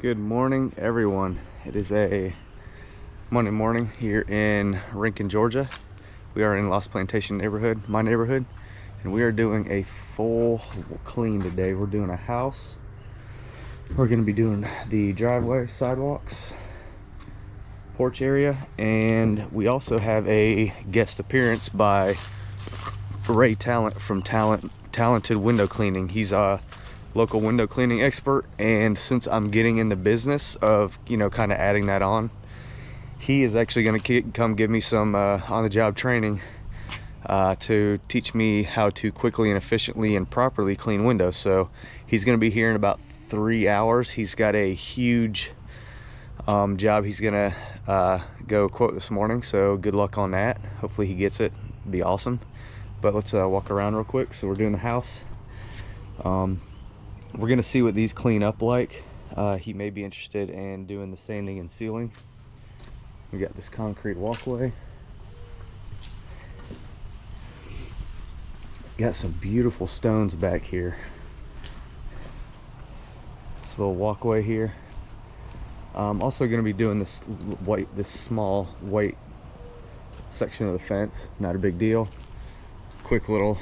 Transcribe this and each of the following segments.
Good morning, everyone. It is a Monday morning here in Rincon, Georgia. We are in Lost Plantation neighborhood, my neighborhood, and we are doing a full clean today. We're doing a house. We're going to be doing the driveway, sidewalks, porch area, and we also have a guest appearance by Ray Tallent from Tallented Window Cleaning. He's a local window cleaning expert, and since I'm getting in the business of kind of adding that on, he is actually going to come give me some on-the-job training to teach me how to quickly and efficiently and properly clean windows. So he's going to be here in about 3 hours. He's got a huge job he's going to go quote this morning, so good luck on that. Hopefully he gets it. It'd be awesome. But let's walk around real quick. So we're doing the house. We're gonna see what these clean up like. He may be interested in doing the sanding and sealing. We got this concrete walkway. Got some beautiful stones back here. This little walkway here. I'm also gonna be doing this small white section of the fence. Not a big deal. Quick little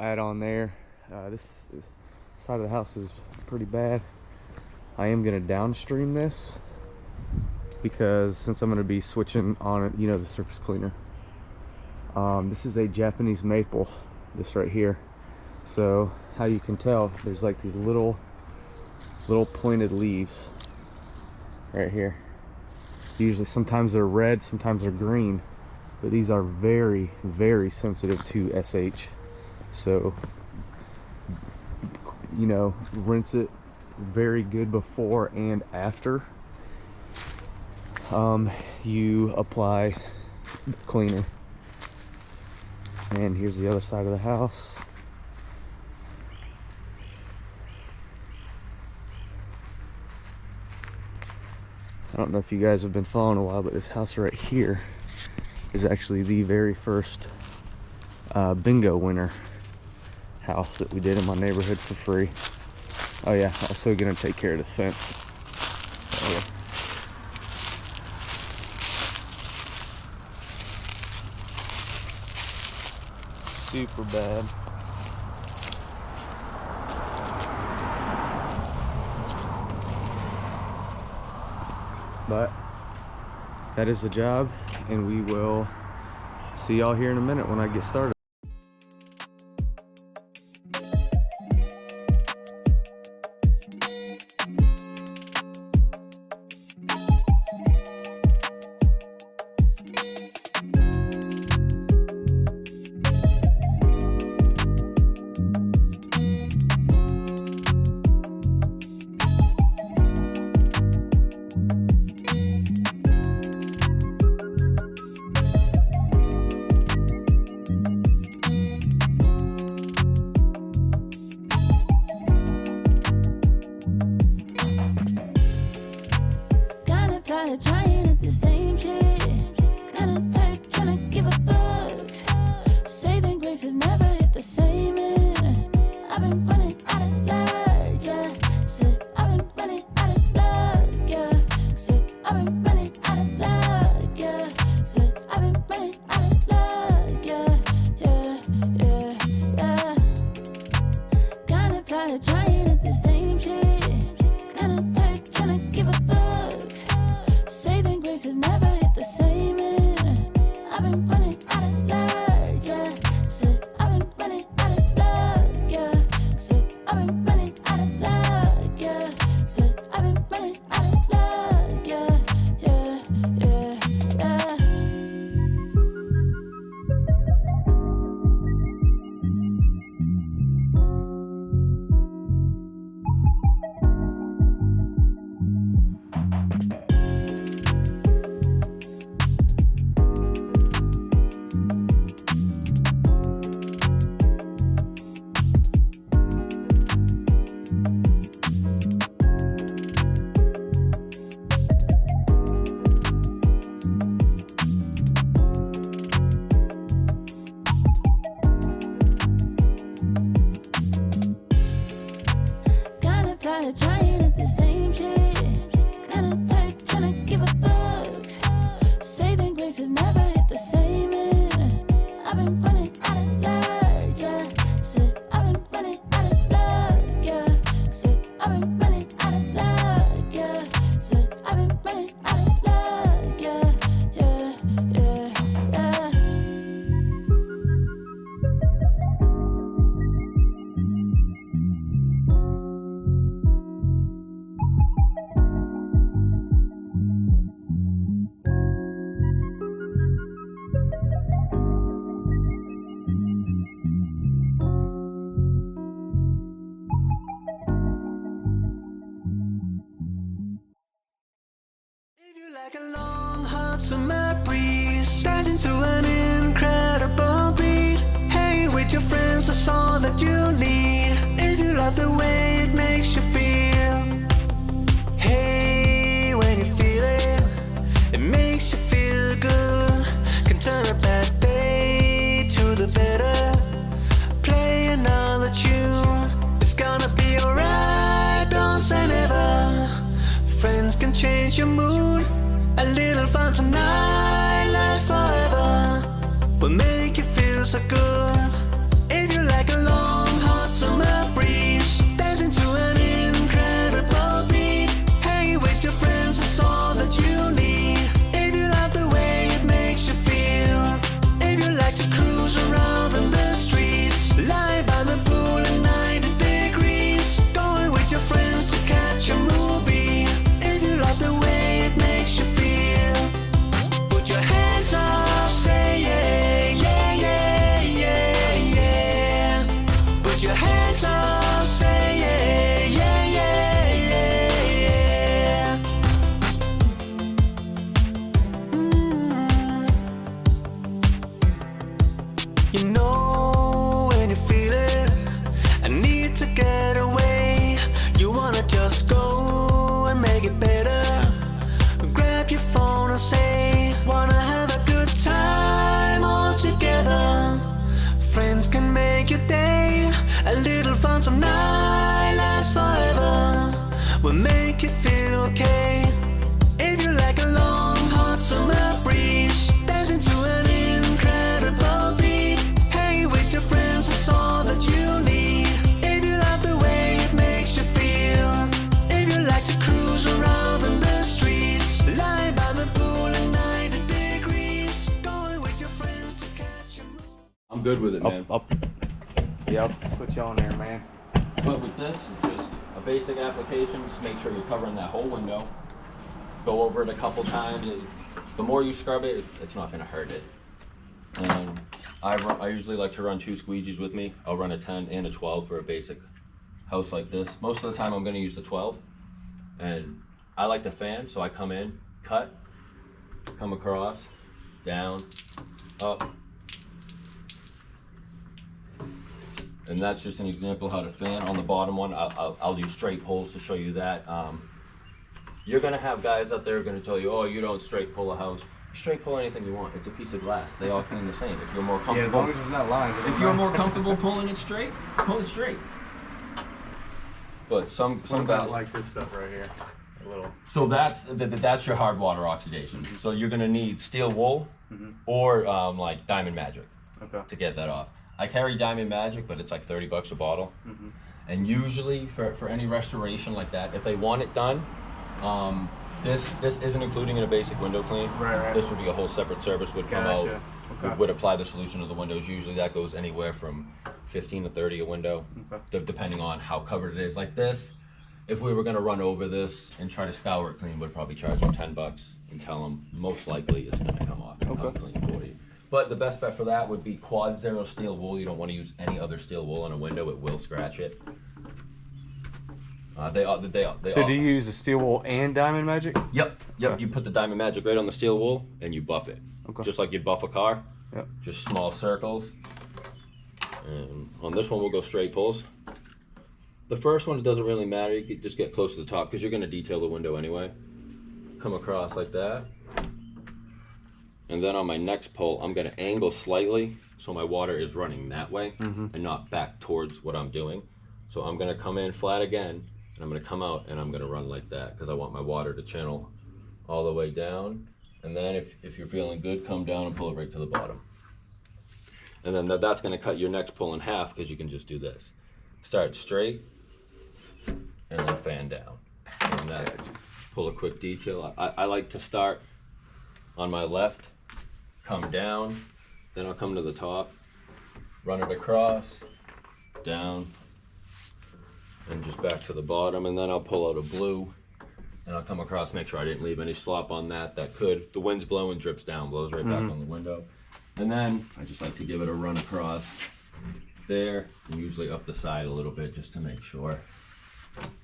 add-on there. This side of the house is pretty bad. I am going to downstream this because since I'm going to be switching on it, the surface cleaner. This is a Japanese maple, this right here. So how you can tell, there's like these little pointed leaves right here. Usually sometimes they're red, sometimes they're green, but these are very, very sensitive to SH. So rinse it very good before and after you apply cleaner. And here's the other side of the house. I don't know if you guys have been following a while, but this house right here is actually the very first bingo winner house that we did in my neighborhood for free. Oh yeah, also gonna take care of this fence. Oh, yeah. Super bad. But that is the job, and we will see y'all here in a minute when I get started. Trying at the same shit, kinda tired, tryna give a fuck. Saving grace has never hit the same end. I've been running out of luck, yeah. Said I've been running out of luck, yeah. Said I've been running out of luck, yeah. Said I've been running out of luck, yeah, yeah, yeah, yeah. Kinda tired, trying at the same shit, kinda tired, tryna give a fuck. Saving grace has never hit the same end. I've been running out of luck, yeah. Said I've been running out of luck, yeah. Said I've been running out of luck, yeah. Said I've been running out of luck, yeah, yeah, yeah, yeah. tired trying at the same shit. Kinda tired trying to give a fuck. Saving grace has never hit the same end. I've been running out of luck, yeah. Said I've been running out of luck, yeah. Said I've been running out of luck, yeah. Said I've been running out of luck, yeah, yeah, yeah, yeah. If you like a long hot summer breeze, dives into an incredible beat. Hey, with your friends, that's all that you need. If you love the way it makes you feel. Hey, when you feel it, it makes you feel good. Can turn a bad day to the better. Play another tune, it's gonna be alright, don't say never. Friends can change your mood. A little fun tonight lasts forever. Will make you feel so good. If you like a long hot summer breeze, dance into an incredible beat. Hey, with your friends, that's all that you need. If you love the way it makes you feel. If you like to cruise around in the streets, lie by the pool at 90 degrees, going with your friends to catch a movie. If you love the way it makes you feel, put your hands up, say yeah, yeah, yeah, yeah, yeah. Put your hands up, say yeah, yeah, yeah, yeah, yeah. You know when you feel it, I need to get away. You wanna just go and make it better. Grab your phone and say, wanna have a good time all together. Friends can make your day. A little fun tonight lasts forever. Will make you feel okay. If you like a long hot summer breeze, dance into an incredible beat. Hey, with your friends, that's all that you need. If you love the way it makes you feel. If you like to cruise around in the streets, lie by the pool at 90 degrees, going with your friends to catch a move. I'm good with it, man. I'll put you on there, man. But with this, it's just a basic application. Just make sure you're covering that whole window. Go over it a couple times. The more you scrub it, it's not gonna hurt it. And I usually like to run 2 squeegees with me. I'll run a 10 and a 12 for a basic house like this. Most of the time I'm gonna use the 12. And I like the fan, so I come in, cut, come across, down, up. And that's just an example how to fan. On the bottom one, I'll use straight pulls to show you that. You're gonna have guys out there gonna tell you, oh, you don't straight pull a house. Straight pull anything you want. It's a piece of glass. They all clean the same. If you're more comfortable, Yeah, as long as there's not lines. if you're more comfortable pulling it straight, pull it straight. But some guys like this stuff right here. A little. So that's your hard water oxidation. So you're gonna need steel wool or like Diamond Magic to get that off. I carry Diamond Magic, but it's like 30 bucks a bottle. And usually for any restoration like that, if they want it done, this isn't including in a basic window clean. Right. This would be a whole separate service, would come out, Okay. would apply the solution to the windows. Usually that goes anywhere from 15 to 30 a window, depending on how covered it is. Like this, if we were gonna run over this and try to scour it clean, would probably charge them 10 bucks and tell them most likely it's gonna come off and come clean for you. But the best bet for that would be quad zero steel wool. You don't want to use any other steel wool on a window. It will scratch it. So do you use the steel wool and Diamond Magic? Yep. Okay. You put the Diamond Magic right on the steel wool and you buff it. Just like you'd buff a car. Yep. Just small circles. And on this one, we'll go straight pulls. The first one, it doesn't really matter. You can just get close to the top because you're going to detail the window anyway. Come across like that. And then on my next pull, I'm going to angle slightly so my water is running that way and not back towards what I'm doing. So I'm going to come in flat again and I'm going to come out and I'm going to run like that because I want my water to channel all the way down. And then if you're feeling good, come down and pull it right to the bottom. And then that's going to cut your next pull in half because you can just do this. Start straight and then fan down. And that, pull a quick detail. I like to start on my left, come down, then I'll come to the top, run it across, down, and just back to the bottom, and then I'll pull out a blue and I'll come across, make sure I didn't leave any slop on that. That could, the wind's blowing, drips down, blows right back on the window. And then I just like to give it a run across there, and usually up the side a little bit just to make sure.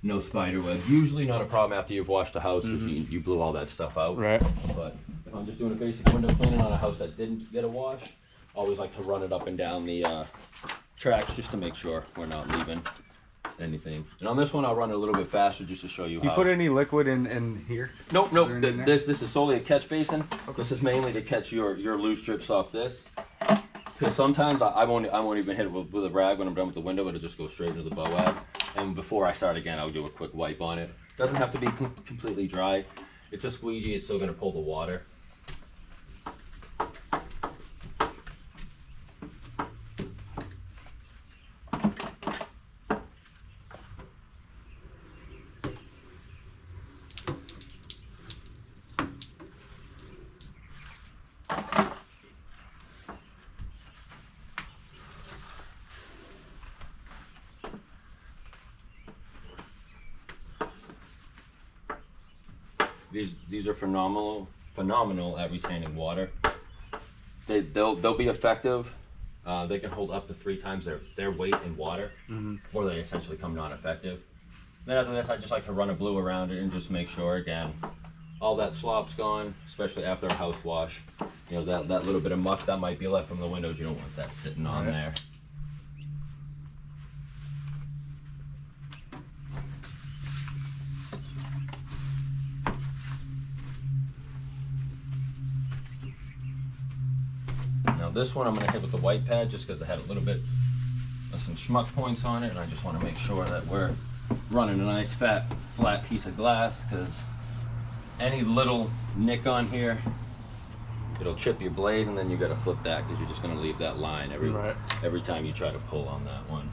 No spider webs. Usually not a problem after you've washed the house because you blew all that stuff out. Right. But if I'm just doing a basic window cleaning on a house that didn't get a wash, always like to run it up and down the tracks just to make sure we're not leaving anything. And on this one, I'll run it a little bit faster just to show you how. You put any liquid in here? Nope. This is solely a catch basin. Okay. This is mainly to catch your loose drips off this. Because sometimes I won't even hit it with a rag when I'm done with the window, it'll just go straight into the BOAB. And before I start again, I'll do a quick wipe on it. Doesn't have to be completely dry. It's a squeegee, it's still gonna pull the water. These are phenomenal at retaining water. They'll be effective. They can hold up to 3 times their weight in water, or they essentially come non-effective. Then after this, I just like to run a blue around it and just make sure, again, all that slop's gone, especially after a house wash. You know, that little bit of muck that might be left from the windows, you don't want that sitting on there. Now this one I'm going to hit with the white pad just because it had a little bit of some schmuck points on it, and I just want to make sure that we're running a nice fat flat piece of glass, because any little nick on here, it'll chip your blade, and then you got to flip that because you're just going to leave that line every time you try to pull on that one.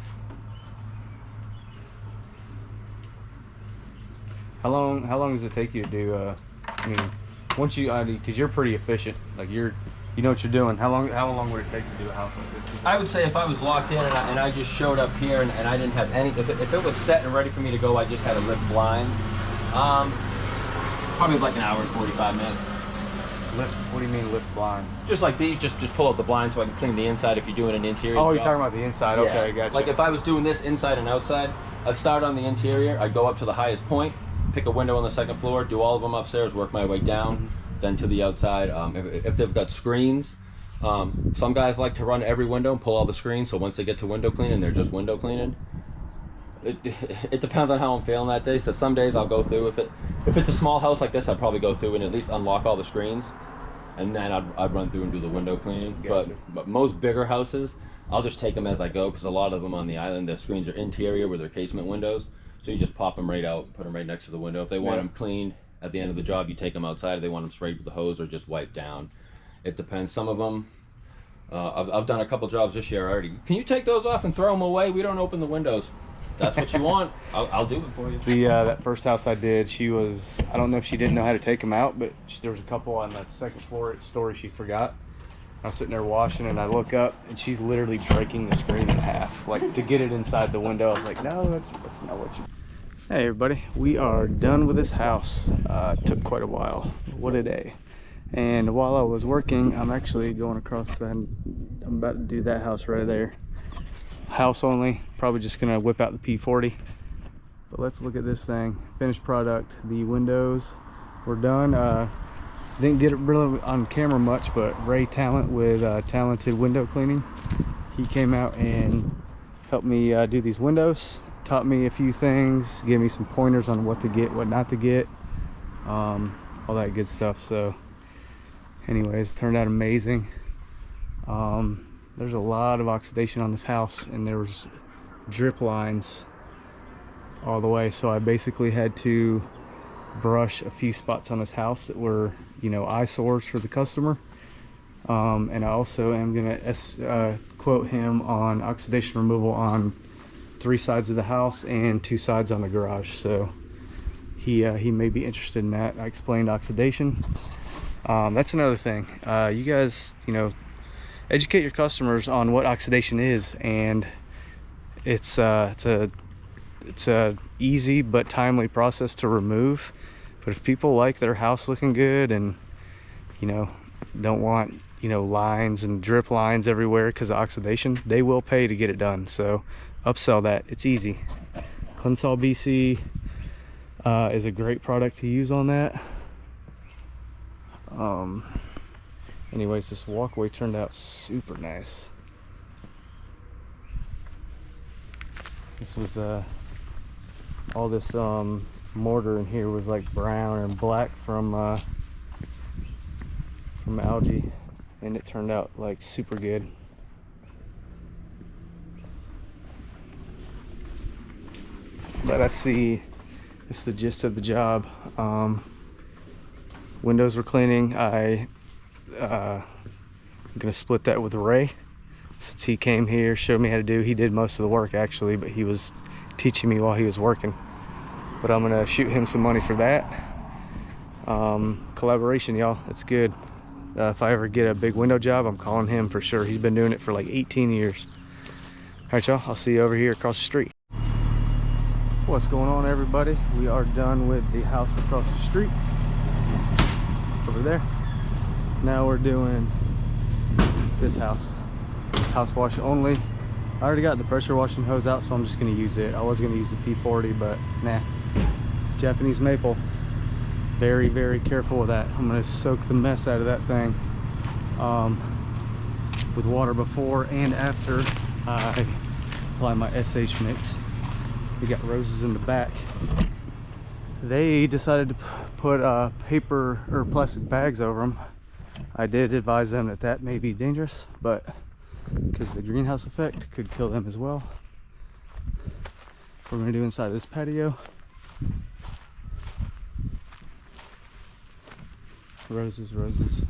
How long does it take you to do? I mean, once you, because you're pretty efficient, like you know what you're doing. How long would it take to do a house like this? I would say if I was locked in and I just showed up here and I didn't have any, if it was set and ready for me to go, I just had to lift blinds. Probably like an hour and 45 minutes. Lift? What do you mean lift blind? Just like these, just pull up the blind so I can clean the inside if you're doing an interior Oh, job. you're talking about the inside. Yeah. Okay, gotcha. Like if I was doing this inside and outside, I'd start on the interior, I'd go up to the highest point, pick a window on the second floor, do all of them upstairs, work my way down, then to the outside. If they've got screens, some guys like to run every window and pull all the screens, so once they get to window cleaning, they're just window cleaning. It depends on how I'm feeling that day. So some days I'll go through, if it's a small house like this, I'd probably go through and at least unlock all the screens, and then I'd run through and do the window cleaning. Gotcha. But most bigger houses, I'll just take them as I go, because a lot of them on the island, the screens are interior with their casement windows, so you just pop them right out, put them right next to the window. If they want them cleaned at the end of the job, you take them outside. If they want them sprayed with the hose or just wiped down, it depends. Some of them, I've done a couple jobs this year already. Can you take those off and throw them away? We don't open the windows. That's what you want. I'll do it for you. That first house I did, she was, I don't know if she didn't know how to take them out, but there was a couple on the second floor story she forgot. I was sitting there washing, and I look up, and she's literally breaking the screen in half, like to get it inside the window. I was like, no, that's not what you. Hey everybody, we are done with this house. Took quite a while. What a day. And while I was working, I'm actually going across that. I'm about to do that house right there. House only, probably just gonna whip out the P40. But let's look at this thing. Finished product. The windows were done. Didn't get it really on camera much, but Ray Tallent with Tallented Window Cleaning, he came out and helped me do these windows, taught me a few things, gave me some pointers on what to get, what not to get, all that good stuff. So anyways, it turned out amazing. There's a lot of oxidation on this house, and there was drip lines all the way. So I basically had to brush a few spots on his house that were, you know, eyesores for the customer. And I also am gonna quote him on oxidation removal on 3 sides of the house and 2 sides on the garage. So he may be interested in that. I explained oxidation. That's another thing. You guys, you know, educate your customers on what oxidation is, and it's a easy but timely process to remove. But if people like their house looking good and, you know, don't want, you know, lines and drip lines everywhere because of oxidation, they will pay to get it done. So upsell that. It's easy. Cleansol BC is a great product to use on that. Anyways, this walkway turned out super nice. This was all this mortar in here was like brown and black from algae, and it turned out like super good. But that's the gist of the job. Windows were cleaning. I'm gonna split that with Ray, since he came here, showed me how to do. He did most of the work actually, but he was teaching me while he was working. But I'm gonna shoot him some money for that. Collaboration, y'all, it's good. If I ever get a big window job, I'm calling him for sure. He's been doing it for like 18 years. All right, y'all, I'll see you over here across the street. What's going on, everybody? We are done with the house across the street over there. Now we're doing this house wash only. I already got the pressure washing hose out, so I'm just going to use it. I was going to use the P40, but nah. Japanese maple. Very, very careful with that. I'm going to soak the mess out of that thing with water before and after I apply my SH mix. We got roses in the back. They decided to put paper or plastic bags over them. I did advise them that that may be dangerous, but because the greenhouse effect could kill them as well. We're going to do inside of this patio. Roses, roses.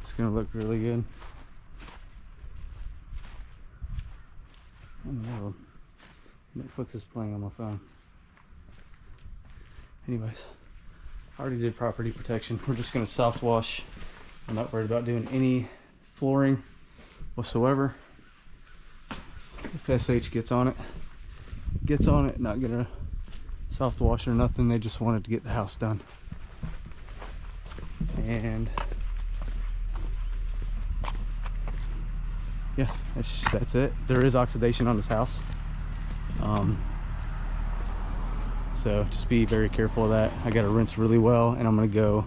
It's going to look really good. Oh no. Netflix is playing on my phone. Anyways, I already did property protection. We're just going to soft wash. I'm not worried about doing any flooring whatsoever. If SH gets on it, not gonna soft wash or nothing. They just wanted to get the house done. And yeah, that's it. There is oxidation on this house. So just be very careful of that. I got to rinse really well, and I'm going to go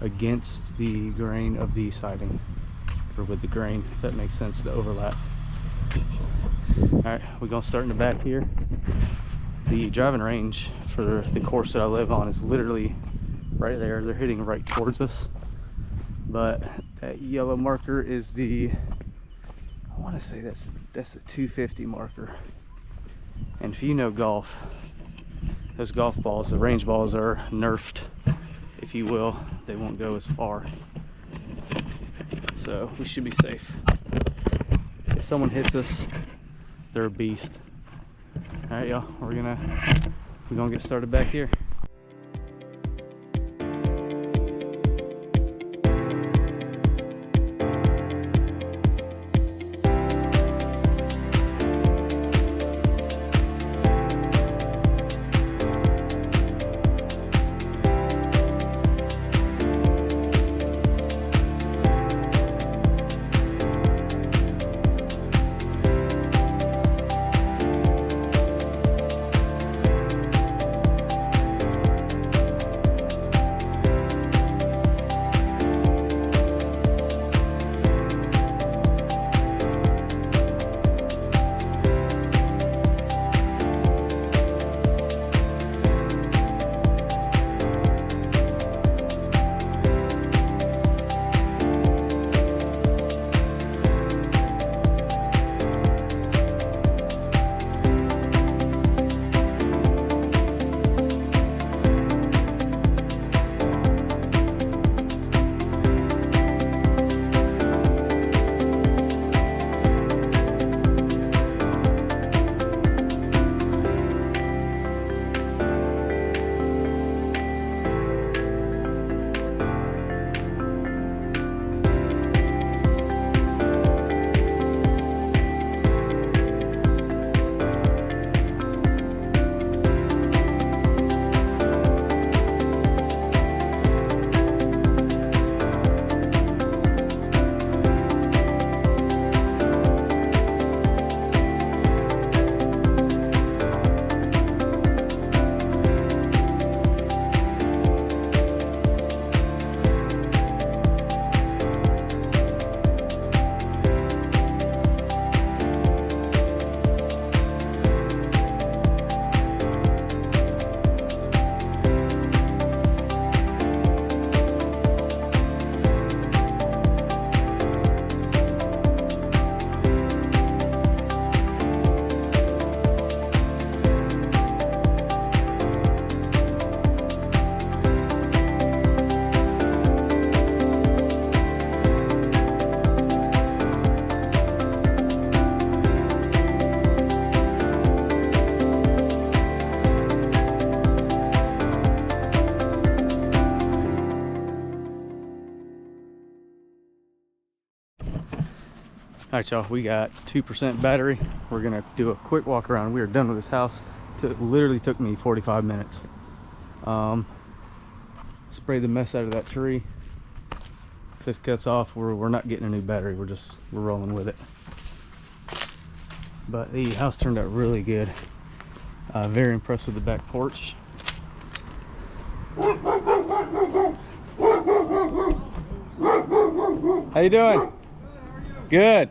against the grain of the siding, or with the grain, if that makes sense, the overlap. All right, we're going to start in the back here. The driving range for the course that I live on is literally right there. They're hitting right towards us, but that yellow marker is the, I want to say that's a 250 marker. And if you know golf, those golf balls, the range balls, are nerfed, if you will. They won't go as far, so we should be safe. If someone hits us, they're a beast. All right, y'all, we're gonna get started back here. right, y'all, we got 2% battery. We're gonna do a quick walk around. We are done with this house. Literally took me 45 minutes. Spray the mess out of that tree. If this cuts off, we're not getting a new battery. We're rolling with it. But the house turned out really good. Very impressed with the back porch. How you doing? Good.